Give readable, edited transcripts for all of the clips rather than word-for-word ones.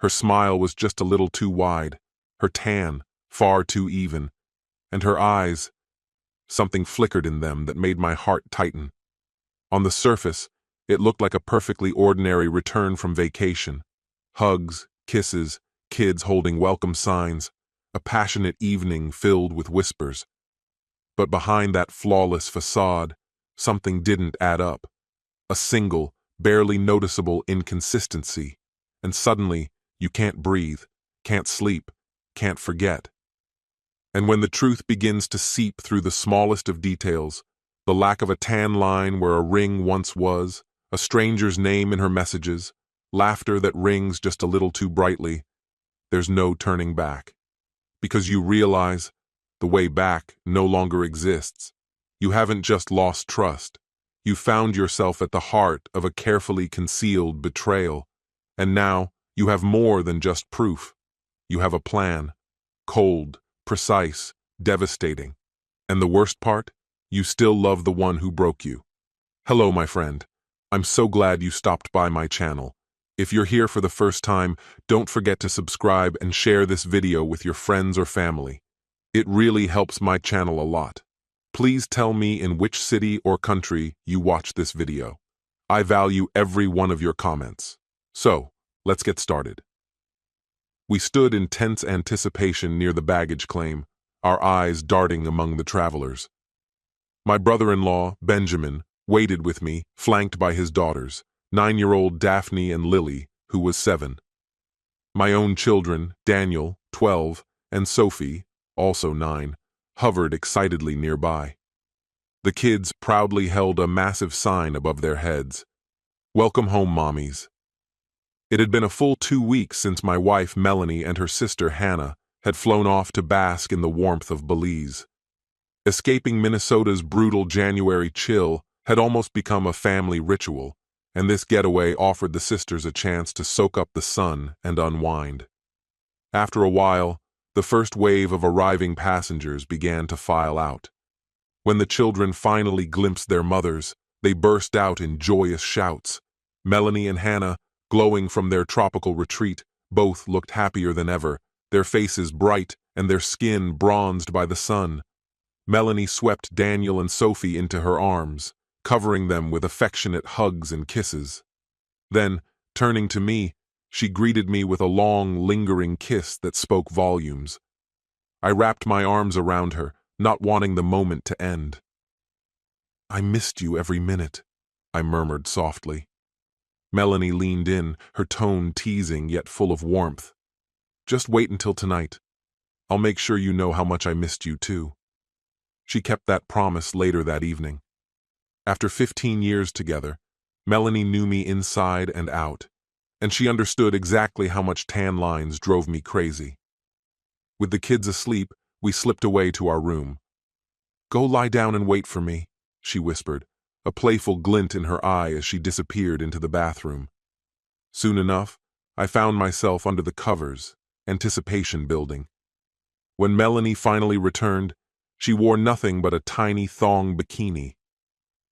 Her smile was just a little too wide, her tan far too even, and her eyes, something flickered in them that made my heart tighten. On the surface, it looked like a perfectly ordinary return from vacation. Hugs, kisses, kids holding welcome signs, a passionate evening filled with whispers. But behind that flawless facade, something didn't add up. A single, barely noticeable inconsistency, and suddenly you can't breathe, can't sleep, can't forget. And when the truth begins to seep through the smallest of details, the lack of a tan line where a ring once was, a stranger's name in her messages, laughter that rings just a little too brightly, there's no turning back. Because you realize the way back no longer exists. You haven't just lost trust. You found yourself at the heart of a carefully concealed betrayal. And now you have more than just proof. You have a plan. Cold, precise, devastating. And the worst part? You still love the one who broke you. Hello, my friend. I'm so glad you stopped by my channel. If you're here for the first time, don't forget to subscribe and share this video with your friends or family. It really helps my channel a lot. Please tell me in which city or country you watch this video. I value every one of your comments. So, let's get started. We stood in tense anticipation near the baggage claim, our eyes darting among the travelers. My brother-in-law, Benjamin, waited with me, flanked by his daughters, 9-year-old Daphne and Lily, who was 7. My own children, Daniel, 12, and Sophie, also 9, hovered excitedly nearby. The kids proudly held a massive sign above their heads. "Welcome home, mommies." It had been a full 2 weeks since my wife Melanie and her sister Hannah had flown off to bask in the warmth of Belize. Escaping Minnesota's brutal January chill had almost become a family ritual, and this getaway offered the sisters a chance to soak up the sun and unwind. After a while, the first wave of arriving passengers began to file out. When the children finally glimpsed their mothers, they burst out in joyous shouts. Melanie and Hannah, glowing from their tropical retreat, both looked happier than ever, their faces bright and their skin bronzed by the sun. Melanie swept Daniel and Sophie into her arms, covering them with affectionate hugs and kisses. Then, turning to me, she greeted me with a long, lingering kiss that spoke volumes. I wrapped my arms around her, not wanting the moment to end. "I missed you every minute," I murmured softly. Melanie leaned in, her tone teasing yet full of warmth. "Just wait until tonight. I'll make sure you know how much I missed you too." She kept that promise later that evening. After 15 years together, Melanie knew me inside and out, and she understood exactly how much tan lines drove me crazy. With the kids asleep, we slipped away to our room. "Go lie down and wait for me," she whispered, a playful glint in her eye as she disappeared into the bathroom. Soon enough, I found myself under the covers, anticipation building. When Melanie finally returned, she wore nothing but a tiny thong bikini.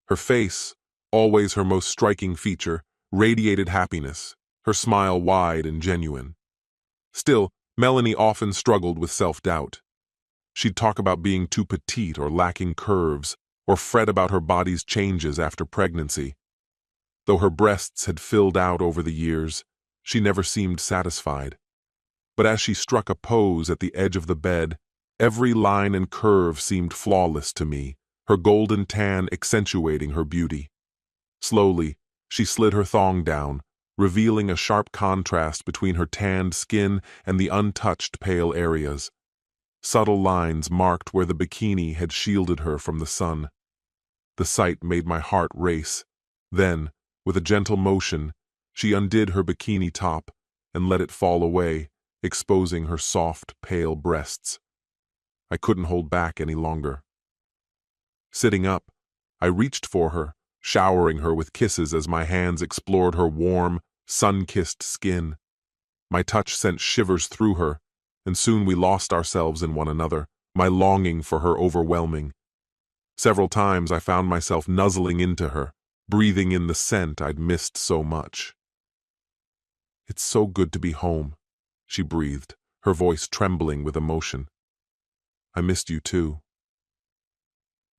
Her face, always her most striking feature, radiated happiness, her smile wide and genuine. Still, Melanie often struggled with self-doubt. She'd talk about being too petite or lacking curves, or fret about her body's changes after pregnancy. Though her breasts had filled out over the years, she never seemed satisfied. But as she struck a pose at the edge of the bed, every line and curve seemed flawless to me, her golden tan accentuating her beauty. Slowly, she slid her thong down, revealing a sharp contrast between her tanned skin and the untouched pale areas. Subtle lines marked where the bikini had shielded her from the sun. The sight made my heart race. Then, with a gentle motion, she undid her bikini top and let it fall away, exposing her soft, pale breasts. I couldn't hold back any longer. Sitting up, I reached for her, showering her with kisses as my hands explored her warm, sun-kissed skin. My touch sent shivers through her, and soon we lost ourselves in one another, my longing for her overwhelming. Several times I found myself nuzzling into her, breathing in the scent I'd missed so much. "It's so good to be home," she breathed, her voice trembling with emotion. I missed you too.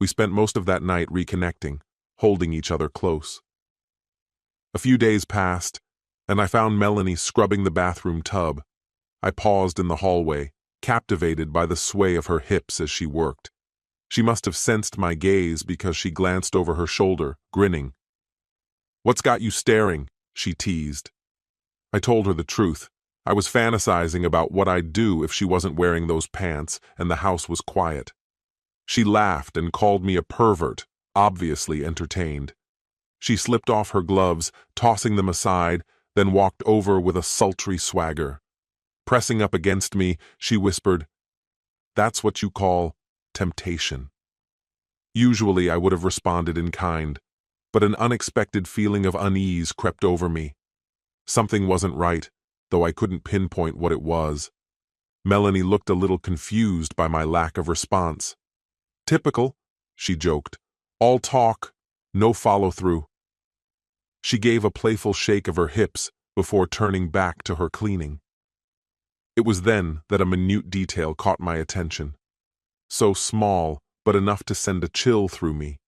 We spent most of that night reconnecting, holding each other close. A few days passed, and I found Melanie scrubbing the bathroom tub. I paused in the hallway, captivated by the sway of her hips as she worked. She must have sensed my gaze because she glanced over her shoulder, grinning. "What's got you staring?" she teased. I told her the truth. I was fantasizing about what I'd do if she wasn't wearing those pants and the house was quiet. She laughed and called me a pervert, obviously entertained. She slipped off her gloves, tossing them aside, then walked over with a sultry swagger. Pressing up against me, she whispered, "That's what you call temptation." Usually I would have responded in kind, but an unexpected feeling of unease crept over me. Something wasn't right, though I couldn't pinpoint what it was. Melanie looked a little confused by my lack of response. "Typical," she joked. "All talk, no follow-through." She gave a playful shake of her hips before turning back to her cleaning. It was then that a minute detail caught my attention. So small, but enough to send a chill through me.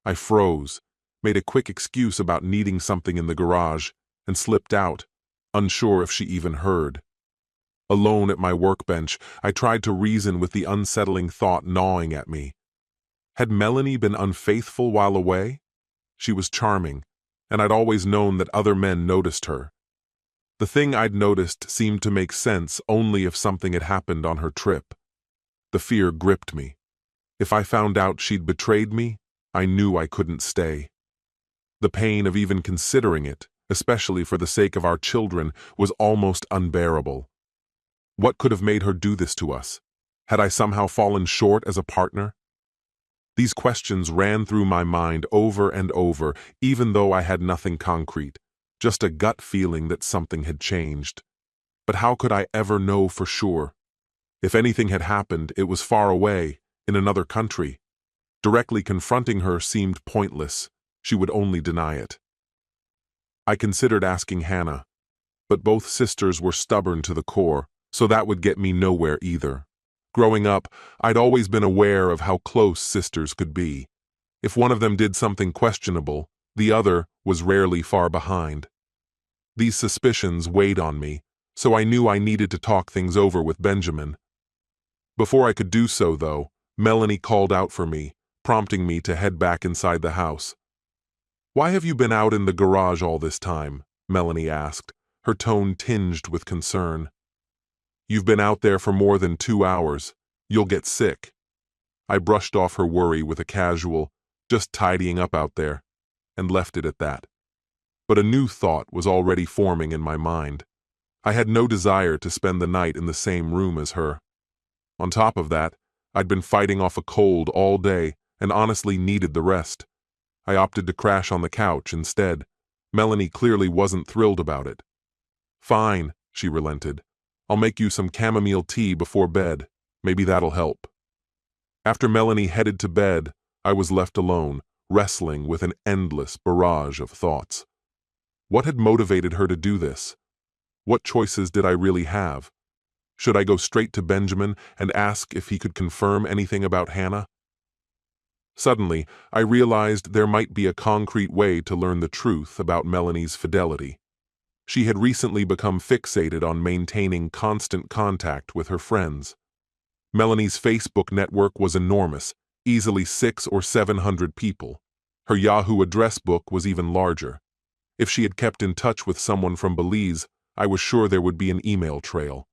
I froze, made a quick excuse about needing something in the garage, and slipped out, unsure if she even heard. Alone at my workbench, I tried to reason with the unsettling thought gnawing at me. Had Melanie been unfaithful while away? She was charming, and I'd always known that other men noticed her. The thing I'd noticed seemed to make sense only if something had happened on her trip. The fear gripped me. If I found out she'd betrayed me, I knew I couldn't stay. The pain of even considering it, especially for the sake of our children, was almost unbearable. What could have made her do this to us? Had I somehow fallen short as a partner? These questions ran through my mind over and over, even though I had nothing concrete, just a gut feeling that something had changed. But how could I ever know for sure? If anything had happened, it was far away, in another country. Directly confronting her seemed pointless. She would only deny it. I considered asking Hannah, but both sisters were stubborn to the core, so that would get me nowhere either. Growing up, I'd always been aware of how close sisters could be. If one of them did something questionable, the other was rarely far behind. These suspicions weighed on me, so I knew I needed to talk things over with Benjamin. Before I could do so, though, Melanie called out for me, prompting me to head back inside the house. "Why have you been out in the garage all this time?" Melanie asked, her tone tinged with concern. "You've been out there for more than 2 hours. You'll get sick." I brushed off her worry with a casual, "Just tidying up out there," and left it at that. But a new thought was already forming in my mind. I had no desire to spend the night in the same room as her. On top of that, I'd been fighting off a cold all day and honestly needed the rest. I opted to crash on the couch instead. Melanie clearly wasn't thrilled about it. "Fine," she relented. "I'll make you some chamomile tea before bed. Maybe that'll help." After Melanie headed to bed, I was left alone, wrestling with an endless barrage of thoughts. What had motivated her to do this? What choices did I really have? Should I go straight to Benjamin and ask if he could confirm anything about Hannah? Suddenly, I realized there might be a concrete way to learn the truth about Melanie's fidelity. She had recently become fixated on maintaining constant contact with her friends. Melanie's Facebook network was enormous, easily 600 or 700 people. Her Yahoo address book was even larger. If she had kept in touch with someone from Belize, I was sure there would be an email trail.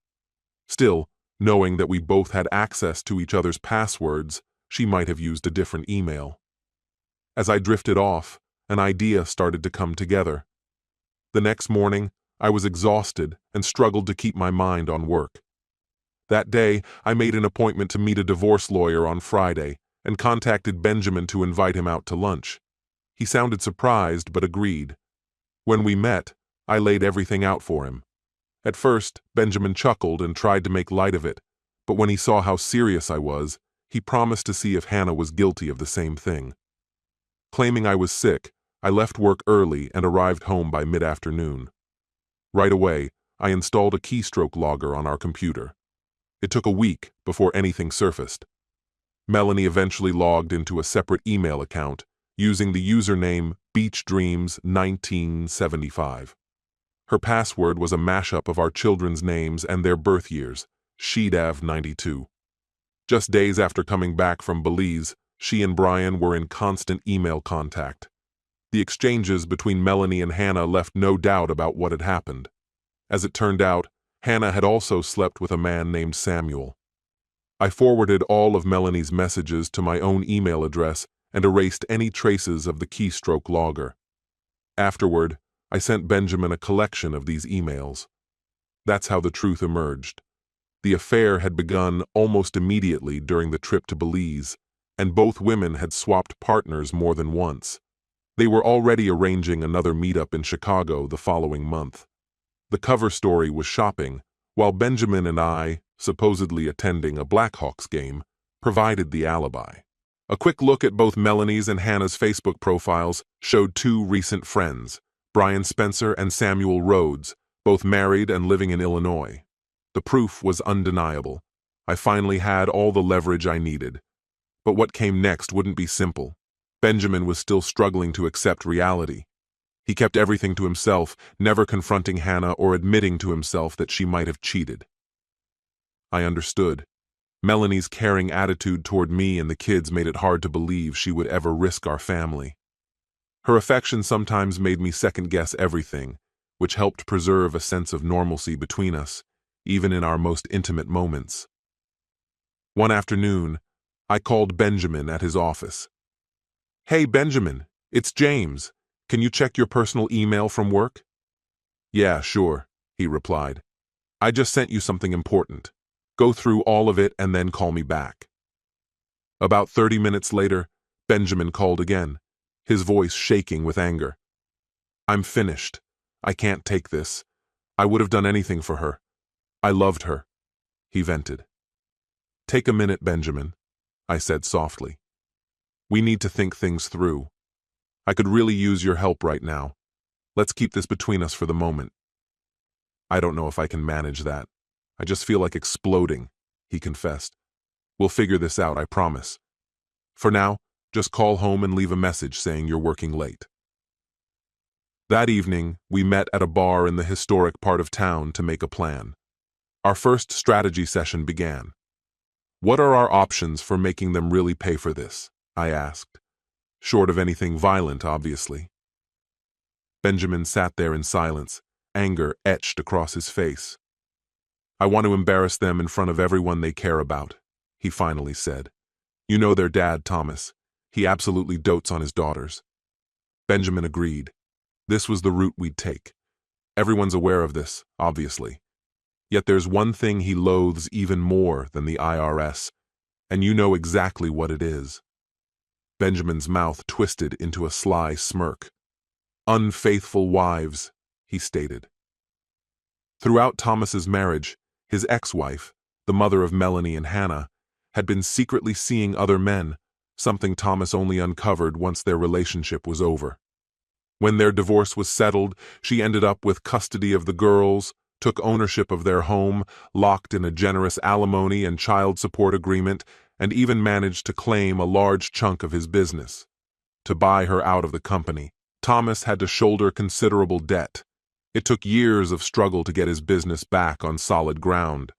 Still, knowing that we both had access to each other's passwords, she might have used a different email. As I drifted off, an idea started to come together. The next morning, I was exhausted and struggled to keep my mind on work. That day, I made an appointment to meet a divorce lawyer on Friday and contacted Benjamin to invite him out to lunch. He sounded surprised but agreed. When we met, I laid everything out for him. At first, Benjamin chuckled and tried to make light of it, but when he saw how serious I was, he promised to see if Hannah was guilty of the same thing. Claiming I was sick, I left work early and arrived home by mid-afternoon. Right away, I installed a keystroke logger on our computer. It took a week before anything surfaced. Melanie eventually logged into a separate email account using the username BeachDreams1975. Her password was a mashup of our children's names and their birth years, Shedav92. Just days after coming back from Belize, she and Brian were in constant email contact. The exchanges between Melanie and Hannah left no doubt about what had happened. As it turned out, Hannah had also slept with a man named Samuel. I forwarded all of Melanie's messages to my own email address and erased any traces of the keystroke logger. Afterward, I sent Benjamin a collection of these emails. That's how the truth emerged. The affair had begun almost immediately during the trip to Belize, and both women had swapped partners more than once. They were already arranging another meetup in Chicago the following month. The cover story was shopping, while Benjamin and I, supposedly attending a Blackhawks game, provided the alibi. A quick look at both Melanie's and Hannah's Facebook profiles showed two recent friends, Brian Spencer and Samuel Rhodes, both married and living in Illinois. The proof was undeniable. I finally had all the leverage I needed. But what came next wouldn't be simple. Benjamin was still struggling to accept reality. He kept everything to himself, never confronting Hannah or admitting to himself that she might have cheated. I understood. Melanie's caring attitude toward me and the kids made it hard to believe she would ever risk our family. Her affection sometimes made me second-guess everything, which helped preserve a sense of normalcy between us, even in our most intimate moments. One afternoon, I called Benjamin at his office. "Hey, Benjamin, it's James. Can you check your personal email from work?" "Yeah, sure," he replied. "I just sent you something important. Go through all of it and then call me back." About 30 minutes later, Benjamin called again, his voice shaking with anger. "I'm finished. I can't take this. I would have done anything for her. I loved her," he vented. "Take a minute, Benjamin," I said softly. "We need to think things through. I could really use your help right now. Let's keep this between us for the moment." "I don't know if I can manage that. I just feel like exploding," he confessed. "We'll figure this out, I promise. For now, just call home and leave a message saying you're working late." That evening, we met at a bar in the historic part of town to make a plan. Our first strategy session began. "What are our options for making them really pay for this?" I asked. Short of anything violent, obviously. Benjamin sat there in silence, anger etched across his face. "I want to embarrass them in front of everyone they care about," he finally said. "You know their dad, Thomas. He absolutely dotes on his daughters." Benjamin agreed. This was the route we'd take. Everyone's aware of this, obviously. Yet there's one thing he loathes even more than the IRS, and you know exactly what it is. Benjamin's mouth twisted into a sly smirk. "Unfaithful wives," he stated. Throughout Thomas's marriage, his ex-wife, the mother of Melanie and Hannah, had been secretly seeing other men, something Thomas only uncovered once their relationship was over. When their divorce was settled, she ended up with custody of the girls, took ownership of their home, locked in a generous alimony and child support agreement, and even managed to claim a large chunk of his business. To buy her out of the company, Thomas had to shoulder considerable debt. It took years of struggle to get his business back on solid ground.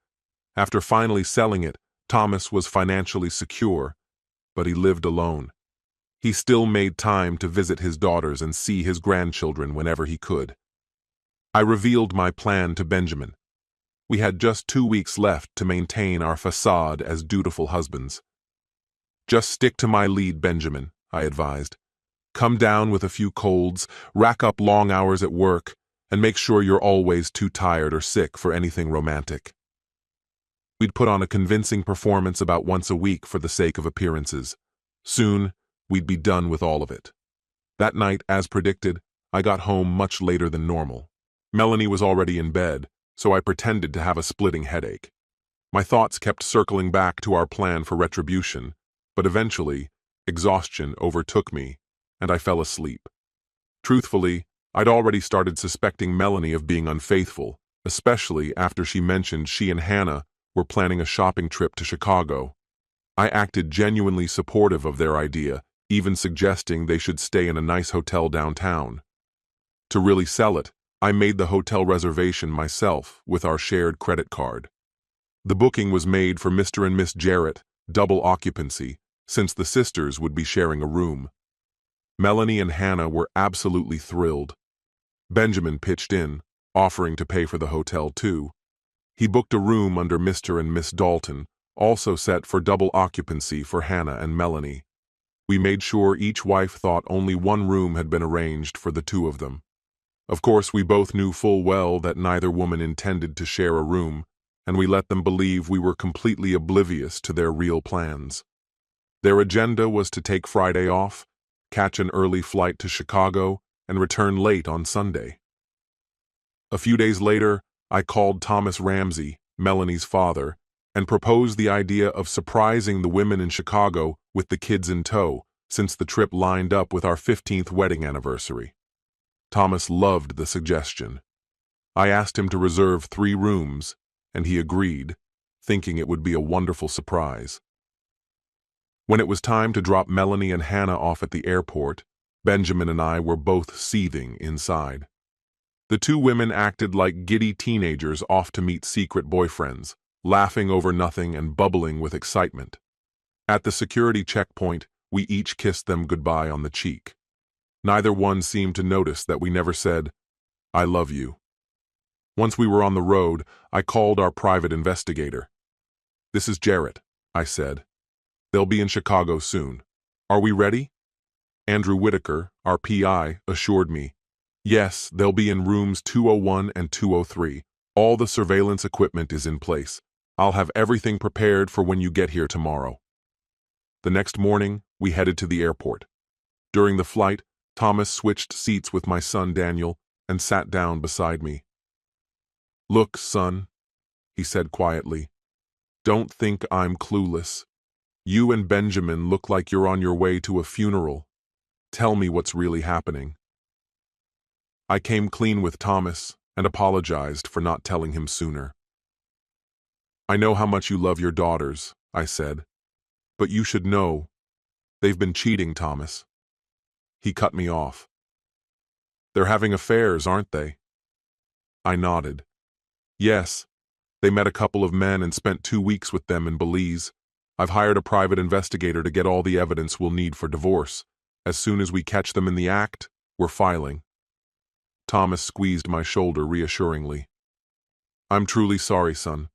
After finally selling it, Thomas was financially secure, but he lived alone. He still made time to visit his daughters and see his grandchildren whenever he could. I revealed my plan to Benjamin. We had just 2 weeks left to maintain our facade as dutiful husbands. "Just stick to my lead, Benjamin," I advised. "Come down with a few colds, rack up long hours at work, and make sure you're always too tired or sick for anything romantic." We'd put on a convincing performance about once a week for the sake of appearances. Soon, we'd be done with all of it. That night, as predicted, I got home much later than normal. Melanie was already in bed, so I pretended to have a splitting headache. My thoughts kept circling back to our plan for retribution, but eventually, exhaustion overtook me, and I fell asleep. Truthfully, I'd already started suspecting Melanie of being unfaithful, especially after she mentioned she and Hannah were planning a shopping trip to Chicago. I acted genuinely supportive of their idea, even suggesting they should stay in a nice hotel downtown. To really sell it, I made the hotel reservation myself with our shared credit card. The booking was made for Mr. and Miss Jarrett, double occupancy, since the sisters would be sharing a room. Melanie and Hannah were absolutely thrilled. Benjamin pitched in, offering to pay for the hotel too. He booked a room under Mr. and Miss Dalton, also set for double occupancy for Hannah and Melanie. We made sure each wife thought only one room had been arranged for the two of them. Of course, we both knew full well that neither woman intended to share a room, and we let them believe we were completely oblivious to their real plans. Their agenda was to take Friday off, catch an early flight to Chicago, and return late on Sunday. A few days later, I called Thomas Ramsey, Melanie's father, and proposed the idea of surprising the women in Chicago with the kids in tow, since the trip lined up with our 15th wedding anniversary. Thomas loved the suggestion. I asked him to reserve 3 rooms, and he agreed, thinking it would be a wonderful surprise. When it was time to drop Melanie and Hannah off at the airport, Benjamin and I were both seething inside. The two women acted like giddy teenagers off to meet secret boyfriends, laughing over nothing and bubbling with excitement. At the security checkpoint, we each kissed them goodbye on the cheek. Neither one seemed to notice that we never said, "I love you." Once we were on the road, I called our private investigator. "This is Jarrett," I said. "They'll be in Chicago soon. Are we ready?" Andrew Whitaker, our PI, assured me, "Yes, they'll be in rooms 201 and 203. All the surveillance equipment is in place. I'll have everything prepared for when you get here tomorrow." The next morning, we headed to the airport. During the flight, Thomas switched seats with my son Daniel and sat down beside me. "Look, son," he said quietly, "don't think I'm clueless. You and Benjamin look like you're on your way to a funeral. Tell me what's really happening." I came clean with Thomas and apologized for not telling him sooner. "I know how much you love your daughters," I said, "but you should know. They've been cheating, Thomas." He cut me off. "They're having affairs, aren't they?" I nodded. "Yes. They met a couple of men and spent 2 weeks with them in Belize. I've hired a private investigator to get all the evidence we'll need for divorce. As soon as we catch them in the act, we're filing." Thomas squeezed my shoulder reassuringly. "I'm truly sorry, son.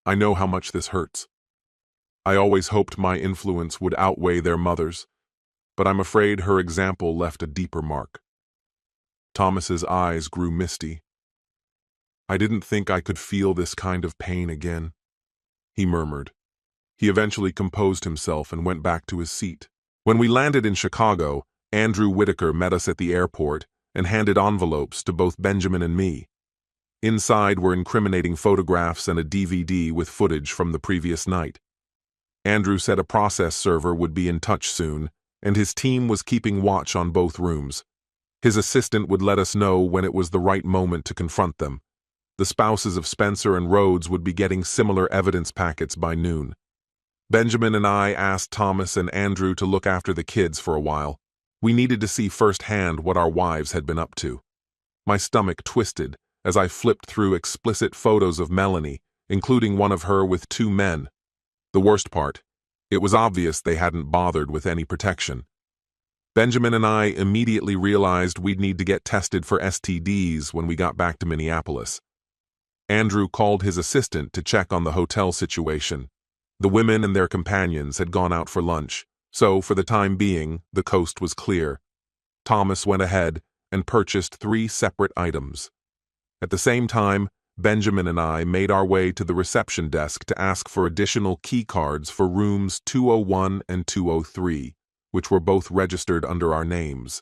I know how much this hurts. I always hoped my influence would outweigh their mother's, but I'm afraid her example left a deeper mark." Thomas's eyes grew misty. "I didn't think I could feel this kind of pain again," he murmured. He eventually composed himself and went back to his seat. When we landed in Chicago, Andrew Whitaker met us at the airport and handed envelopes to both Benjamin and me. Inside were incriminating photographs and a DVD with footage from the previous night. Andrew said a process server would be in touch soon, and his team was keeping watch on both rooms. His assistant would let us know when it was the right moment to confront them. The spouses of Spencer and Rhodes would be getting similar evidence packets by noon. Benjamin and I asked Thomas and Andrew to look after the kids for a while. We needed to see firsthand what our wives had been up to. My stomach twisted as I flipped through explicit photos of Melanie, including one of her with 2 men. The worst part, it was obvious they hadn't bothered with any protection. Benjamin and I immediately realized we'd need to get tested for STDs when we got back to Minneapolis. Andrew called his assistant to check on the hotel situation. The women and their companions had gone out for lunch, so for the time being, the coast was clear. Thomas went ahead and purchased 3 separate items. At the same time, Benjamin and I made our way to the reception desk to ask for additional key cards for rooms 201 and 203, which were both registered under our names.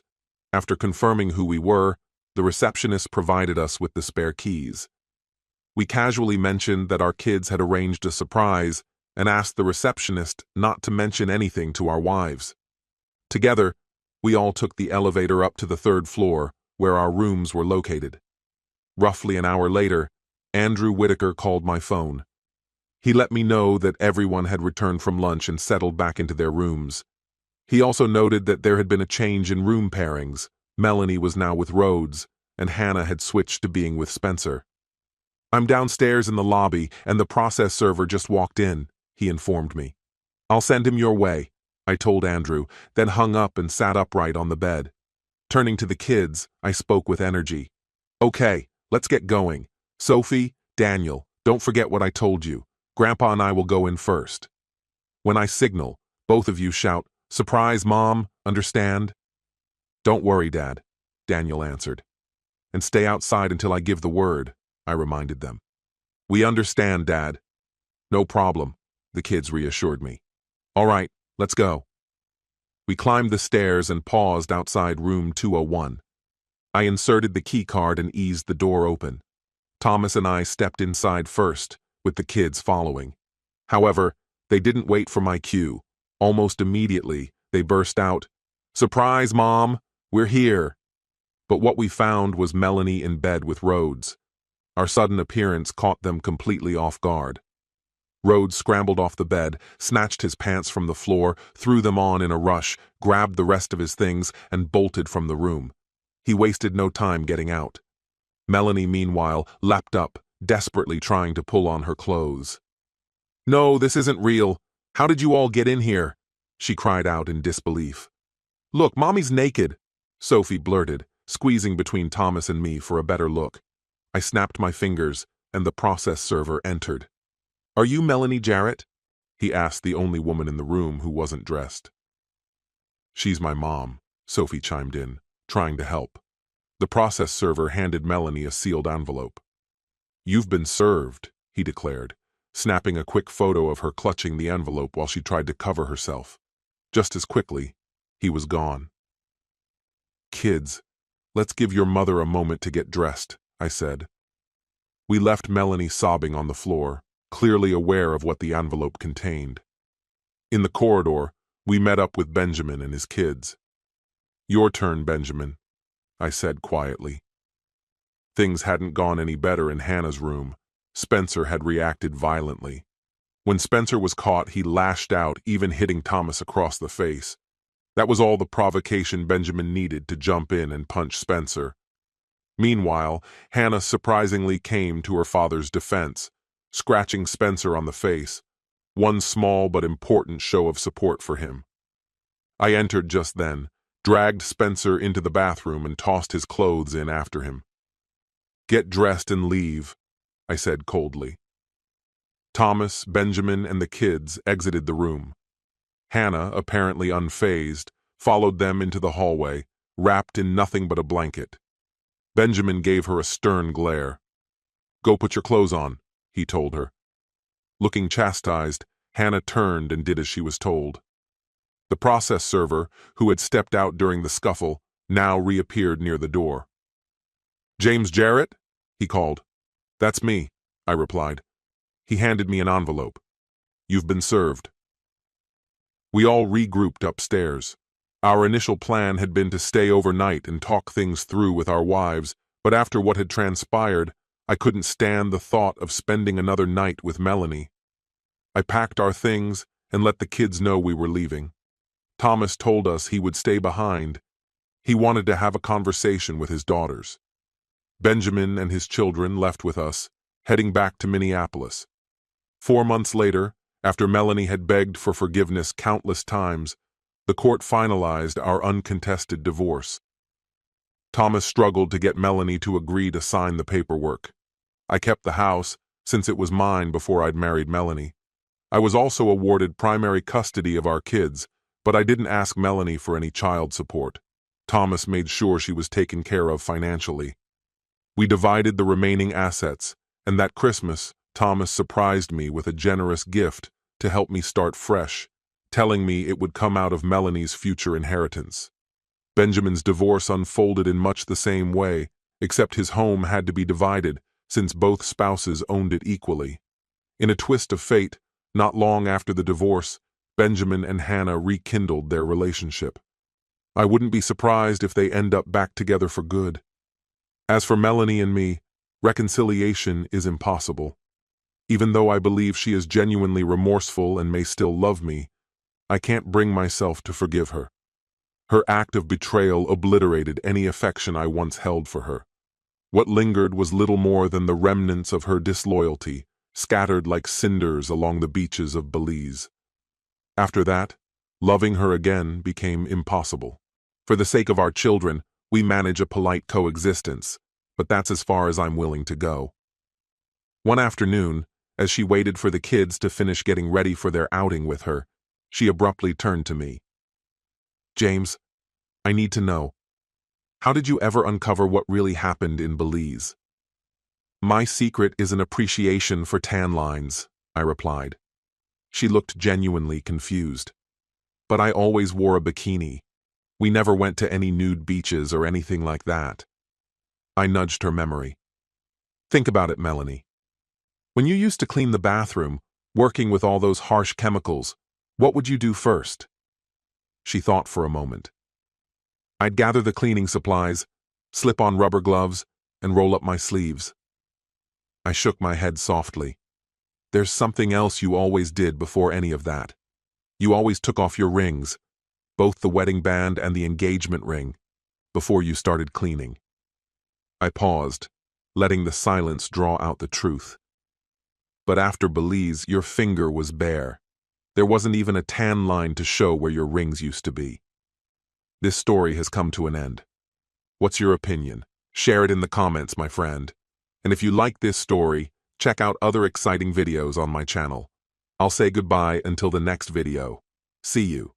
After confirming who we were, the receptionist provided us with the spare keys. We casually mentioned that our kids had arranged a surprise and asked the receptionist not to mention anything to our wives. Together, we all took the elevator up to the 3rd floor, where our rooms were located. Roughly an hour later, Andrew Whitaker called my phone. He let me know that everyone had returned from lunch and settled back into their rooms. He also noted that there had been a change in room pairings. Melanie was now with Rhodes, and Hannah had switched to being with Spencer. "I'm downstairs in the lobby, and the process server just walked in," he informed me. "I'll send him your way," I told Andrew, then hung up and sat upright on the bed. Turning to the kids, I spoke with energy. "Okay, let's get going. Sophie, Daniel, don't forget what I told you. Grandpa and I will go in first. When I signal, both of you shout, 'Surprise, Mom,' understand?" "Don't worry, Dad," Daniel answered. "And stay outside until I give the word," I reminded them. "We understand, Dad." "No problem," the kids reassured me. "All right, let's go." We climbed the stairs and paused outside room 201. I inserted the key card and eased the door open. Thomas and I stepped inside first, with the kids following. However, they didn't wait for my cue. Almost immediately, they burst out, "Surprise, Mom! We're here!" But what we found was Melanie in bed with Rhodes. Our sudden appearance caught them completely off guard. Rhodes scrambled off the bed, snatched his pants from the floor, threw them on in a rush, grabbed the rest of his things, and bolted from the room. He wasted no time getting out. Melanie, meanwhile, leapt up, desperately trying to pull on her clothes. "No, this isn't real. How did you all get in here?" she cried out in disbelief. "Look, Mommy's naked," Sophie blurted, squeezing between Thomas and me for a better look. I snapped my fingers, and the process server entered. "Are you Melanie Jarrett?" he asked the only woman in the room who wasn't dressed. "She's my mom," Sophie chimed in, trying to help. The process server handed Melanie a sealed envelope. "You've been served," he declared, snapping a quick photo of her clutching the envelope while she tried to cover herself. Just as quickly, he was gone. "Kids, let's give your mother a moment to get dressed," I said. We left Melanie sobbing on the floor, clearly aware of what the envelope contained. In the corridor, we met up with Benjamin and his kids. "Your turn, Benjamin," I said quietly. Things hadn't gone any better in Hannah's room. Spencer had reacted violently. When Spencer was caught, he lashed out, even hitting Thomas across the face. That was all the provocation Benjamin needed to jump in and punch Spencer. Meanwhile, Hannah surprisingly came to her father's defense, scratching Spencer on the face, one small but important show of support for him. I entered just then, dragged Spencer into the bathroom and tossed his clothes in after him. "Get dressed and leave," I said coldly. Thomas, Benjamin, and the kids exited the room. Hannah, apparently unfazed, followed them into the hallway, wrapped in nothing but a blanket. Benjamin gave her a stern glare. "Go put your clothes on," he told her. Looking chastised, Hannah turned and did as she was told. The process server, who had stepped out during the scuffle, now reappeared near the door. "James Jarrett?" he called. "That's me," I replied. He handed me an envelope. "You've been served." We all regrouped upstairs. Our initial plan had been to stay overnight and talk things through with our wives, but after what had transpired, I couldn't stand the thought of spending another night with Melanie. I packed our things and let the kids know we were leaving. Thomas told us he would stay behind. He wanted to have a conversation with his daughters. Benjamin and his children left with us, heading back to Minneapolis. 4 months later, after Melanie had begged for forgiveness countless times, the court finalized our uncontested divorce. Thomas struggled to get Melanie to agree to sign the paperwork. I kept the house, since it was mine before I'd married Melanie. I was also awarded primary custody of our kids, but I didn't ask Melanie for any child support. Thomas made sure she was taken care of financially. We divided the remaining assets, and that Christmas, Thomas surprised me with a generous gift to help me start fresh, telling me it would come out of Melanie's future inheritance. Benjamin's divorce unfolded in much the same way, except his home had to be divided, since both spouses owned it equally. In a twist of fate, not long after the divorce, Benjamin and Hannah rekindled their relationship. I wouldn't be surprised if they end up back together for good. As for Melanie and me, Reconciliation is impossible. Even though I believe she is genuinely remorseful and may still love me, I can't bring myself to forgive her. Her act of betrayal obliterated any affection I once held for her. What lingered was little more than the remnants of her disloyalty, scattered like cinders along the beaches of Belize. After that, loving her again became impossible. For the sake of our children, we manage a polite coexistence, but that's as far as I'm willing to go. One afternoon, as she waited for the kids to finish getting ready for their outing with her, she abruptly turned to me. "James, I need to know. How did you ever uncover what really happened in Belize?" "My secret is an appreciation for tan lines," I replied. She looked genuinely confused. "But I always wore a bikini. We never went to any nude beaches or anything like that." I nudged her memory. "Think about it, Melanie. When you used to clean the bathroom, working with all those harsh chemicals, what would you do first?" She thought for a moment. "I'd gather the cleaning supplies, slip on rubber gloves, and roll up my sleeves." I shook my head softly. "There's something else you always did before any of that. You always took off your rings, both the wedding band and the engagement ring, before you started cleaning." I paused, letting the silence draw out the truth. "But after Belize, your finger was bare. There wasn't even a tan line to show where your rings used to be." This story has come to an end. What's your opinion? Share it in the comments, my friend. And if you like this story, check out other exciting videos on my channel. I'll say goodbye until the next video. See you.